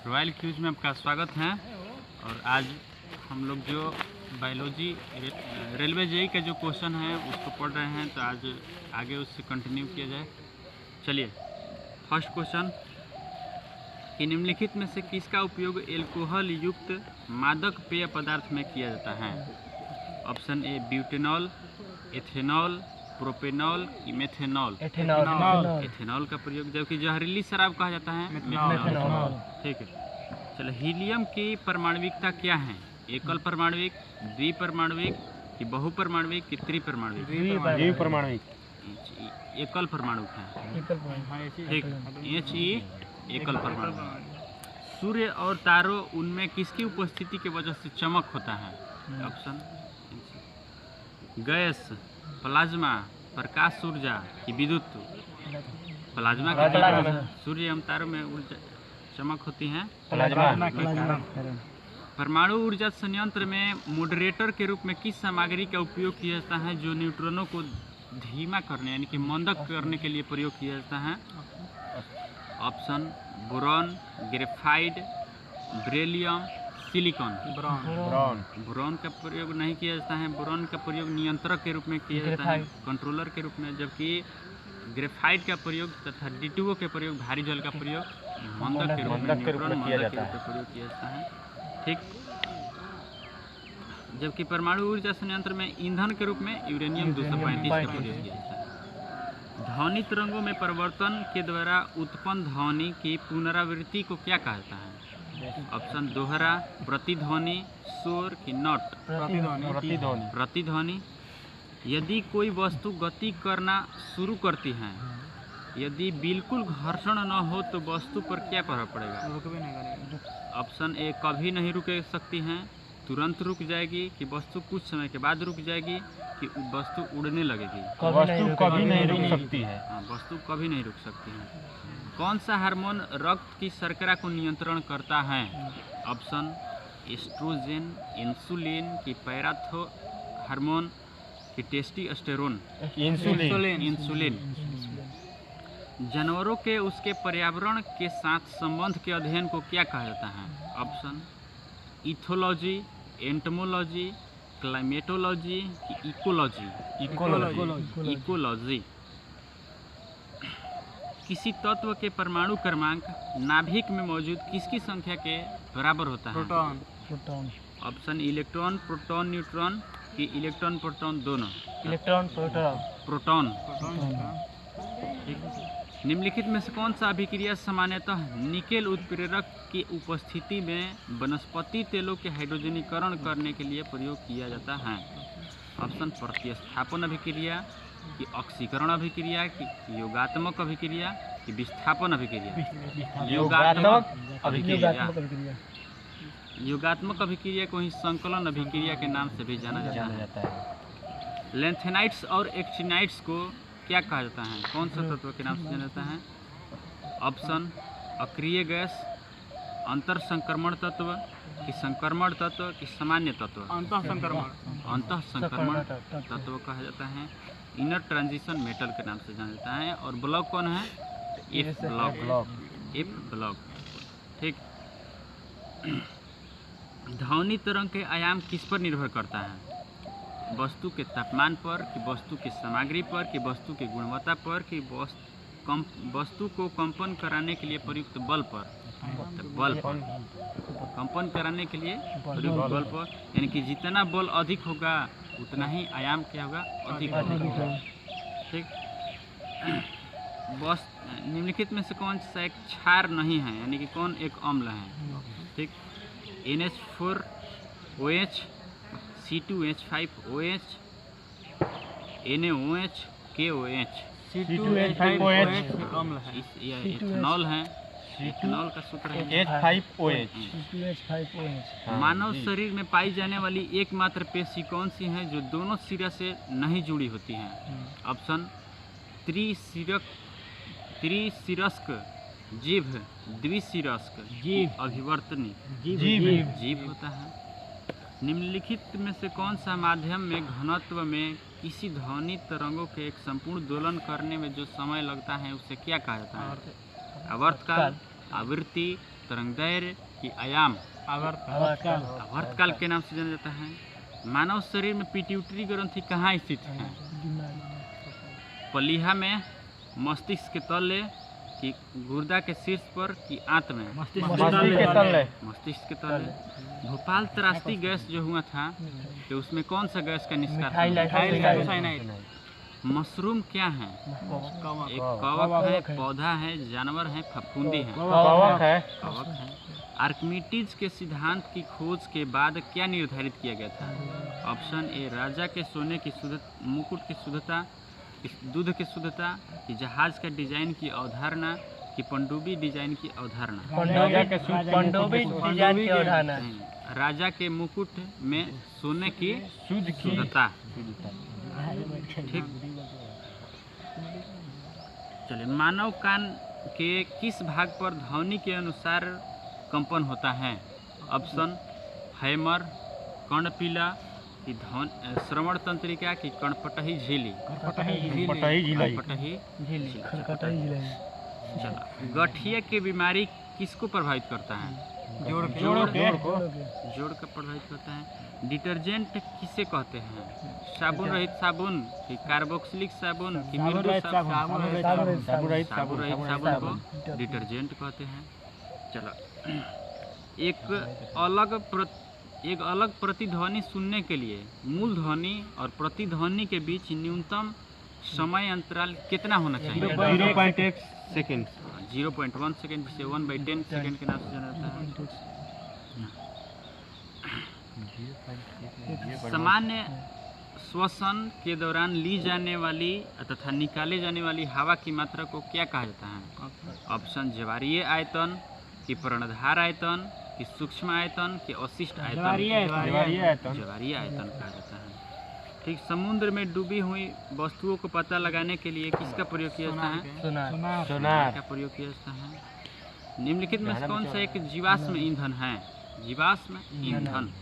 Royal cues में आपका स्वागत है। और आज हम लोग जो बायोलॉजी रेलवे जेई का जो क्वेश्चन है उसको पढ़ रहे हैं, तो आज आगे उससे कंटिन्यू किया जाए। चलिए, फर्स्ट क्वेश्चन कि निम्नलिखित में से किसका उपयोग एल्कोहल युक्त मादक पेय पदार्थ में किया जाता है? Option A butanol, ethanol, propanol, methanol. Ethanol का प्रयोग, जबकि जहरीली शराब कहा जाता है मेथेनॉल। ठीक है। चलो, हीलियम की परमाणविकता क्या है? एकल परमाणविक, द्विपरमाणविक कि बहुपरमाणविक कि त्रिपरमाणविक? द्विपरमाणविक। एकल परमाणु है। ठीक, He एकल परमाणु। सूर्य और तारों, उनमें किसकी उपस्थिति की वजह से चमक होता है? ऑप्शन गैस, प्लाज्मा, प्रकाश ऊर्जा कि विद्युत? प्लाज्मा के कारण सूर्य एवं तारों में ऊर्जा चमक होती है। परमाणु ऊर्जा संयंत्र में मॉडरेटर के रूप में किस सामग्री का उपयोग किया जाता है जो न्यूट्रॉनों को धीमा करने यानी कि मंदक करने के लिए प्रयोग किया जाता है? Option boron, graphite, beryllium, silicon. Boron का प्रयोग नहीं किया जाता है। बोरॉन का प्रयोग नियंत्रक के रूप में किया जाता है, कंट्रोलर के रूप में, जबकि ग्रेफाइट का प्रयोग तथा D2O के प्रयोग, भारी जल का प्रयोग मंदक के रूप में किया जाता है, प्रयोग किया जाता है। ठीक। जबकि परमाणु ऊर्जा संयंत्र में ईंधन के रूप में यूरेनियम 235 का प्रयोग किया जाता है। ध्वनि तरंगों में परिवर्तन के द्वारा उत्पन्न ध्वनि की पुनरावृत्ति को क्या कहा जाता है? ऑप्शन दोहरा, प्रतिध्वनि, शोर कि नॉट? प्रतिध्वनि। यदि कोई वस्तु गति करना शुरू करती है, यदि बिल्कुल घर्षण न हो तो वस्तु पर क्या प्रभाव पड़ेगा? ऑप्शन ए कभी नहीं रुक सकती हैं, तुरंत रुक जाएगी कि वस्तु कुछ समय के बाद रुक जाएगी कि वस्तु उड़ने लगेगी? वस्तु कभी नहीं रुक सकती है। हाँ, वस्तु कभी नहीं रुक सकती है। कौन सा हार्मोन रक्त की शर्करा को नियंत्रण करता है? ऑप्शन एस्ट्रोजन, इंसुलिन कि पैराथो हार्मोन कि टेस्टोस्टेरोन? इंसुलिन। जानवरों के उसके पर्यावरण के साथ संबंध के अध्ययन को क्या कहा जाता है? ऑप्शन इथोलॉजी, एंटोमोलॉजी, क्लाइमेटोलॉजी कि इकोलॉजी? इकोलॉजी। किसी तत्व के परमाणु क्रमांक नाभिक में मौजूद किसकी संख्या के बराबर होता है? Proton. Option electron, proton, neutron कि इलेक्ट्रॉन प्रोटॉन दोनों? प्रोटॉन। निम्नलिखित में से कौन सा अभिक्रिया सामान्यतः निकेल उत्प्रेरक की उपस्थिति में वनस्पति तेलों के हाइड्रोजनीकरण करने के लिए प्रयोग किया जाता है? ऑप्शन प्रतिस्थापन अभिक्रिया कि ऑक्सीकरण अभिक्रिया कि योगात्मक अभिक्रिया कि विस्थापन अभिक्रिया? योगात्मक अभिक्रिया को ही संकलन अभिक्रिया के नाम से भी जाना जाता है। लेंथेनाइट्स और एक्टिनाइट्स को क्या कहा जाता है? कौन सा तत्व के नाम से जाना जाता है? ऑप्शन अक्रिय गैस, अंतर संक्रमण तत्व कि संक्रमण तत्व कि सामान्य तत्व? अंतः संक्रमण तत्व कहा जाता है। इनर ट्रांजिशन मेटल के नाम से जाना जाता है। और ब्लॉक कौन है? F block. ठीक। ध्वनि तरंग के आयाम किस पर निर्भर करता है? वस्तु के तापमान पर कि वस्तु की सामग्री पर कि वस्तु की गुणवत्ता पर कि वस्तु को कंपन कराने के लिए प्रयुक्त बल पर? बल पर। कंपन कराने के लिए प्रयुक्त बल पर, यानी कि जितना बल अधिक होगा उतना ही आयाम क्या होगा? अधिक होगा। ठीक। बस निम्नलिखित में से कौन सा एक क्षार नहीं है, यानी कि कौन एक अम्ल है? ठीक। NH4OH, C2H5OH, NaOH, KOH? C2H5OH अम्ल है। इथेनॉल है। इथेनॉल का सूत्र है H5OH। मानव शरीर में पाई जाने वाली एकमात्र पेशी कौन सी है जो दोनों सिरा से नहीं जुड़ी होती है? ऑप्शन त्रिशिरस्क जीभ, द्विशिरस्क अभिवर्तनी जीभ होता है। निम्नलिखित में से कौन सा माध्यम में घनत्व में किसी ध्वनि तरंगों के एक संपूर्ण दोलन करने में जो समय लगता है उसे क्या कहा जाता है? आवर्तकाल, आवृत्ति, तरंगदैर्घ्य की आयाम आवर्तकाल के नाम से जाना जाता है। मानव शरीर में पिट्यूटरी ग्रंथि कहाँ स्थित है? पलीहा में, मस्तिष्क के तले, कि गुर्दा के शीर्ष पर, कि आंत में? मस्तिष्क के तले। भोपाल त्रासदी गैस जो हुआ था तो उसमें कौन सा गैस का निष्कासन? मशरूम क्या है? एक कवक है, पौधा है, जानवर है, फफूंदी है? कवक है। आर्किमिडीज के सिद्धांत की खोज के बाद क्या निर्धारित किया गया था? ऑप्शन ए, राजा के सोने की शुद्धता, मुकुट की शुद्धता, दूध की शुद्धता, कि जहाज का डिजाइन की अवधारणा, कि पनडुब्बी डिजाइन की अवधारणा? राजा के मुकुट में सोने की शुद्धता। ठीक। चलिए, मानव कान के किस भाग पर ध्वनि के अनुसार कंपन होता है? ऑप्शन हैमर, कर्णपिला, कि श्रवण तंत्रिका, कि कर्णपटही झिल्ली? चलो, गठिया की बीमारी किसको प्रभावित करता है? जोड़ को प्रभावित करता है। डिटर्जेंट किसे कहते हैं? साबुन रहित साबुन, कि कार्बोक्सिलिक साबुन, कि मृदु साबुन रहित साबुन को डिटर्जेंट कहते हैं। चलो, एक अलग प्रतिध्वनि सुनने के लिए मूल ध्वनि और प्रतिध्वनि के बीच न्यूनतम समय अंतराल कितना होना चाहिए? 0.1 सेकेंड। 0.1 सेकेंड, जिसे 1/10 सेकेंड के नाम से जाना जाता है। सामान्य श्वसन के दौरान ली जाने वाली तथा निकाले जाने वाली हवा की मात्रा को क्या कहा जाता है? ऑप्शन ज्वारीय आयतन, कि प्राणधार आयतन, कि सूक्ष्म आयतन, कि अवशिष्ट आयतन? ज्वारीय आयतन कहा जाता है। ठीक। समुद्र में डूबी हुई वस्तुओं को पता लगाने के लिए किसका प्रयोग किया जाता है? सोनार का प्रयोग किया जाता है। निम्नलिखित में कौन सा एक जीवाश्म ईंधन है? जीवाश्म ईंधन।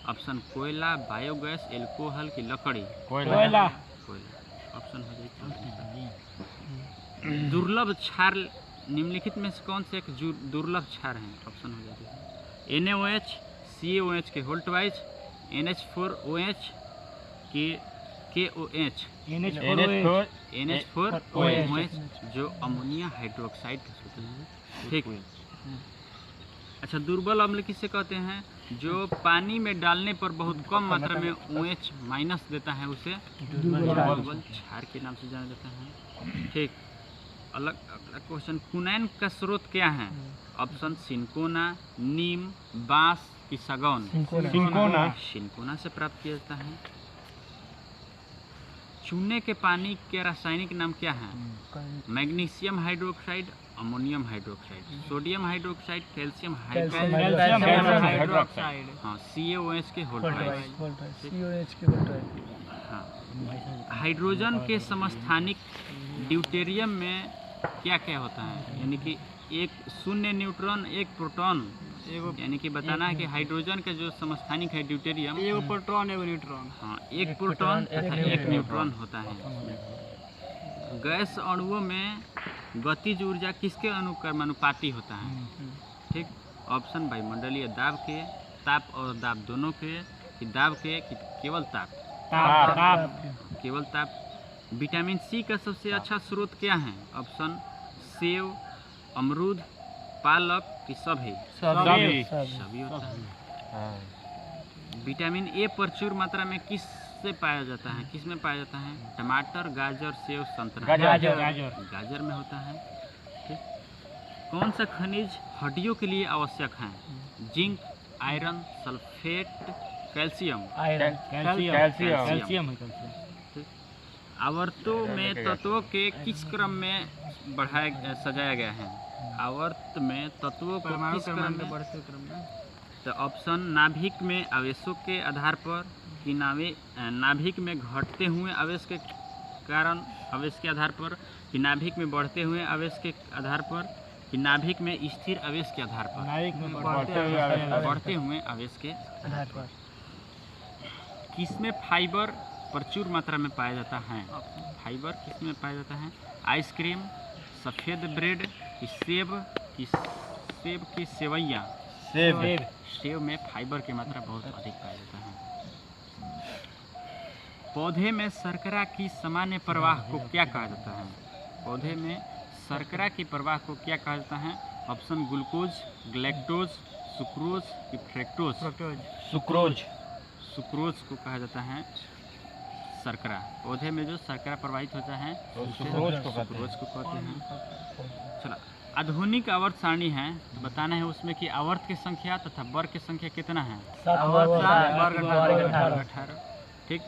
ऑप्शन कोयला, बायोगैस, एल्कोहल, की लकड़ी? कोयला। ऑप्शन हो जाए। दुर्लभ क्षार निम्नलिखित में से कौन से एक दुर्लभ क्षार है? ऑप्शन हो जाए NaOH, CaOH के होल्टवाइज, NH4OH, की KOH, NH4OH, जो अमोनिया हाइड्रोक्साइड का सूत्र है। ठीक। अच्छा, दुर्बल अम्ल किसे कहते हैं? जो पानी में डालने पर बहुत कम मात्रा में OH माइनस देता है, उसे दुर्बल क्षार के नाम से जाना जाता है। ठीक। अगला क्वेश्चन, कुनैन का स्रोत क्या है? ऑप्शन सिनकोना, नीम, बांस, की सागौन? सिनकोना से प्राप्त किया जाता है। चूने के पानी के रासायनिक नाम क्या है? Magnesium hydroxide, ammonium hydroxide, sodium hydroxide, calcium hydroxide. हाँ, CaOH के होल्टवाइज। हाँ। हाइड्रोजन के समस्थानिक ड्यूटेरियम में क्या क्या होता है? यानी कि एक शून्य न्यूट्रॉन, एक प्रोटॉन, यानी कि बताना है कि हाइड्रोजन का जो समस्थानिक है ड्यूटेरियम, एक प्रोटॉन, एक न्यूट्रॉन। हाँ, एक प्रोटॉन तथा एक न्यूट्रॉन होता है। गैस अणुओं में गतिज ऊर्जा किसके अनुक्रमानुपाती होता है? ठीक। ऑप्शन वायुमंडलीय दाब के, ताप और दाब दोनों के, कि दाब के, कि केवल ताप? केवल ताप। विटामिन सी का सबसे अच्छा स्रोत क्या है? ऑप्शन सेव, अमरूद, पालक, की सभी होता है। विटामिन ए प्रचुर मात्रा में किस से पाया जाता है? किस में पाया जाता है? टमाटर, गाजर, सेव, संतरा? गाजर में होता है। ठीक। कौन सा खनिज हड्डियों के लिए आवश्यक है? Zinc, iron, sulphate, calcium? Calcium. आवर्तों में तत्वों के किस क्रम में सजाया गया है? आवर्त में तत्वों को किस क्रम में? तो ऑप्शन नाभिक में आवेशों के आधार पर, कि नाभिक में घटते हुए आवेश के कारण आवेश के आधार पर, कि नाभिक में बढ़ते हुए आवेश के आधार पर, कि नाभिक में स्थिर आवेश के आधार पर? बढ़ते हुए आवेश के आधार पर। किसमें फाइबर प्रचुर मात्रा में पाया जाता है? फाइबर किसमें पाया जाता है? आइसक्रीम, सफ़ेद ब्रेड, की सेब, की सेब की सेवइयाँ। सेब। सेब में फाइबर की मात्रा बहुत अधिक पाया जाता है। पौधे में शर्करा की सामान्य प्रवाह को क्या कहा जाता है? पौधे में शर्करा की प्रवाह को क्या कहा जाता है? ऑप्शन ग्लूकोज, ग्लैक्टोज, सुक्रोज की फ्रैक्टोज। सुक्रोज। सुक्रोज को कहा जाता है शर्करा। पौधे में जो शर्करा प्रवाहित होता है सुक्रोज को कहते हैं। सुक्रोज को कहते हैं। चलो, आधुनिक आवर्त सारणी है तो बताना है उसमें कि आवर्त की संख्या तथा वर्ग की संख्या कितना है? 18। ठीक।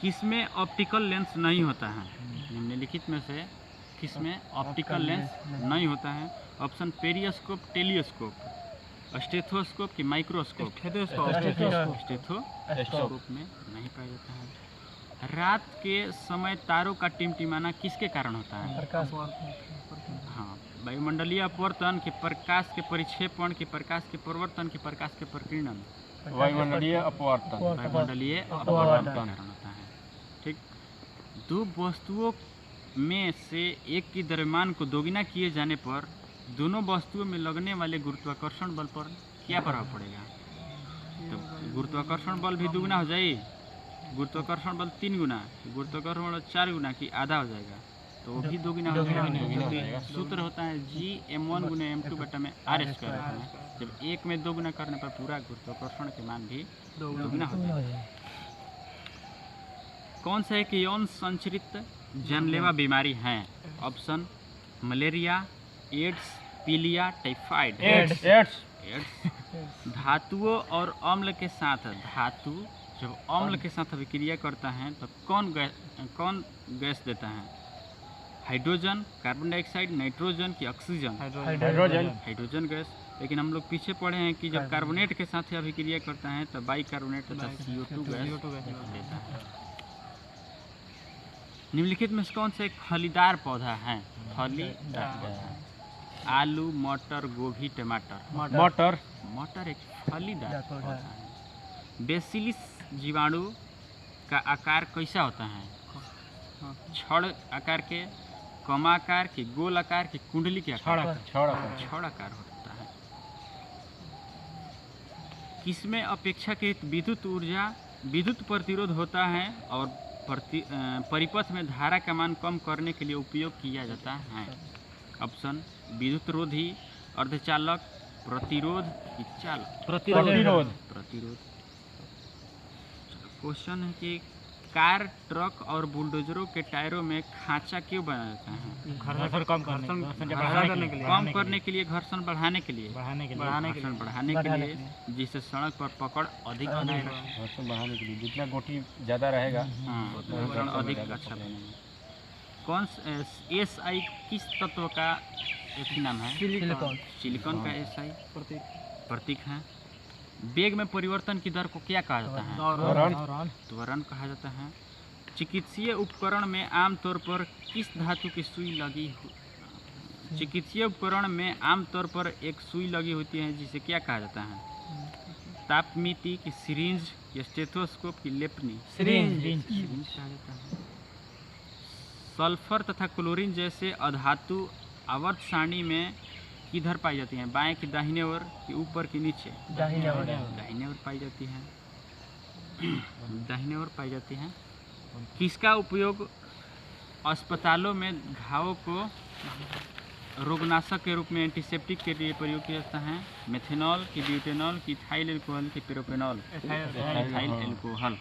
किसमें ऑप्टिकल लेंस नहीं होता है? निम्नलिखित में से किसमें ऑप्टिकल लेंस नहीं होता है? ऑप्शन पेरियोस्कोप, टेलीस्कोप, स्टेथोस्कोप की माइक्रोस्कोप। स्टेथोस्कोप में नहीं पाया जाता है। रात के समय तारों का टिमटिमाना किसके कारण होता है? हाँ, वायुमंडलीय अपवर्तन के प्रकाश के परिक्षेपण के प्रकाश के परिवर्तन के प्रकाश के प्रकीर्णन। वायुमंडलीय अपवर्तन। वायुमंडलीय अपवर्तन के कारण होता है। ठीक। दो वस्तुओं में से एक की द्रव्यमान को दोगुना किए जाने पर दोनों वस्तुओं में लगने वाले गुरुत्वाकर्षण बल पर क्या प्रभाव पड़ेगा? तो गुरुत्वाकर्षण बल भी दुगुना हो जाए, गुरुत्वाकर्षण बल 3 गुना, गुरुत्वाकर्षण बल 4 गुना की आधा हो जाएगा, तो वो भी दोगुना हो जाएगा। सूत्र होता है Gm1 गुना m2 बटा में r स्क्वायर होता है। जब एक में 2 गुना करने पर पूरा गुरुत्वाकर्षण के मान भी दोगुना हो जाएगा। कौन सा एक यौन संचरित जानलेवा बीमारी है? ऑप्शन मलेरिया, एड्स, पीलिया, टाइफाइड। एड्स। धातुओं और अम्ल के साथ, धातु जब अम्ल के साथ अभिक्रिया करता है तो कौन गैस देता है? हाइड्रोजन, कार्बन डाइऑक्साइड, नाइट्रोजन की ऑक्सीजन? Hydrogen gas. लेकिन हम लोग पीछे पढ़े हैं कि जब कार्बोनेट के साथ अभिक्रिया करता है तो बाइकार्बोनेट तथा CO2 गैस देता है। निम्नलिखित में से कौन सा एक फलीदार पौधा है? फलीदार पौधा। आलू, मटर, गोभी, टमाटर। मटर एक फलीदार पौधा है। बेसिलिस जीवाणु का आकार कैसा होता है? छड़ आकार के, कमाकार के, गोल आकार के, कुंडली के आकार? छड़ आकार होता है। किसमें अपेक्षाकृत विद्युत प्रतिरोध होता है और परिपथ में धारा का मान कम करने के लिए उपयोग किया जाता है? ऑप्शन विद्युत रोधी, अर्धचालक, प्रतिरोध की चालक? प्रतिरोध। क्वेश्चन है कि कार, ट्रक और बुलडोजरों के टायरों में खांचा क्यों बनाया जाता है? घर्षण कम करने के लिए, घर्षण बढ़ाने के लिए, जिससे सड़क पर पकड़ अधिक बनेगा। घर्षण बढ़ाने के लिए जितना गोटी ज़्यादा रहेगा उतना अधिक अच्छा बनेगा। कौन SI किस तत्व का एक ही नाम है? सिलिकॉन का SI प्रतीक है। वेग में परिवर्तन की दर को क्या कहा जाता है? त्वरण कहा जाता है। चिकित्सीय उपकरण में आमतौर पर किस धातु की सुई लगी चिकित्सीय उपकरण में आमतौर पर एक सुई लगी होती है जिसे क्या कहा जाता है? तापमिति की सिरिंज या स्टेथोस्कोप की लेपनी? सिरिंज कहा जाता है। सल्फर तथा क्लोरीन जैसे अधातु आवर्त सारणी में किधर पाई जाती हैं? बाएं की दाहिने ओर की ऊपर की नीचे? दाहिने ओर पाई जाती हैं। दाहिने ओर पाई जाती हैं। किसका उपयोग अस्पतालों में घावों को रोगनाशक के रूप में एंटीसेप्टिक के लिए प्रयोग किया जाता है? मेथेनॉल की, ब्यूटेनॉल की, इथाइल अल्कोहल की, प्रोपेनॉल? Ethyl alcohol.